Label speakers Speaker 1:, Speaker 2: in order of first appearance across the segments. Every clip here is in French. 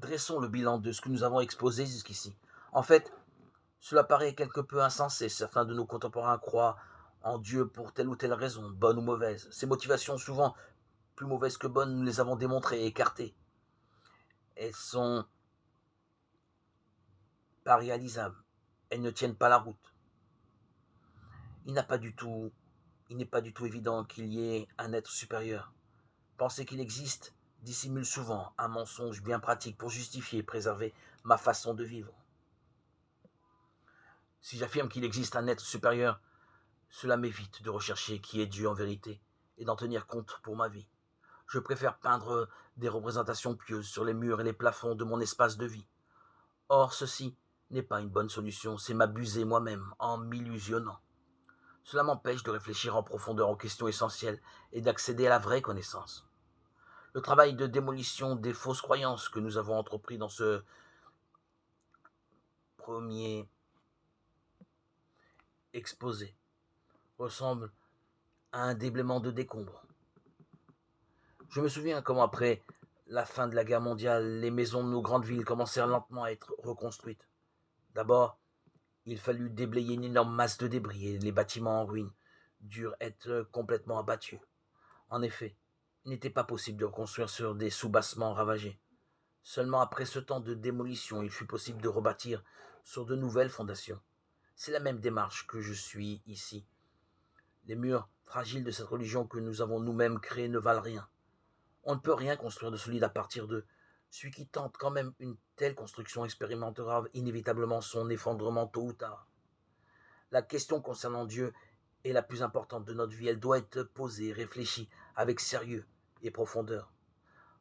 Speaker 1: Dressons le bilan de ce que nous avons exposé jusqu'ici. En fait, cela paraît quelque peu insensé. Certains de nos contemporains croient en Dieu pour telle ou telle raison, bonne ou mauvaise. Ces motivations, souvent plus mauvaises que bonnes, nous les avons démontrées et écartées. Elles sont pas réalisables. Elles ne tiennent pas la route. Il n'est pas du tout évident qu'il y ait un être supérieur. Penser qu'il existe dissimule souvent un mensonge bien pratique pour justifier et préserver ma façon de vivre. Si j'affirme qu'il existe un être supérieur, cela m'évite de rechercher qui est Dieu en vérité et d'en tenir compte pour ma vie. Je préfère peindre des représentations pieuses sur les murs et les plafonds de mon espace de vie. Or, ceci n'est pas une bonne solution, c'est m'abuser moi-même en m'illusionnant. Cela m'empêche de réfléchir en profondeur aux questions essentielles et d'accéder à la vraie connaissance. Le travail de démolition des fausses croyances que nous avons entrepris dans ce premier exposé ressemble à un déblaiement de décombres. Je me souviens comment après la fin de la guerre mondiale, les maisons de nos grandes villes commencèrent lentement à être reconstruites. D'abord, il fallut déblayer une énorme masse de débris et les bâtiments en ruine durent être complètement abattus. En effet, il n'était pas possible de reconstruire sur des soubassements ravagés. Seulement après ce temps de démolition, il fut possible de rebâtir sur de nouvelles fondations. C'est la même démarche que je suis ici. Les murs fragiles de cette religion que nous avons nous-mêmes créée ne valent rien. On ne peut rien construire de solide à partir d'eux. Celui qui tente quand même une telle construction expérimentera inévitablement son effondrement tôt ou tard. La question concernant Dieu est la plus importante de notre vie. Elle doit être posée, réfléchie, avec sérieux et profondeur.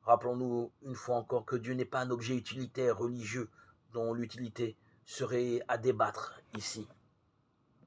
Speaker 1: Rappelons-nous une fois encore que Dieu n'est pas un objet utilitaire religieux dont l'utilité serait à débattre ici.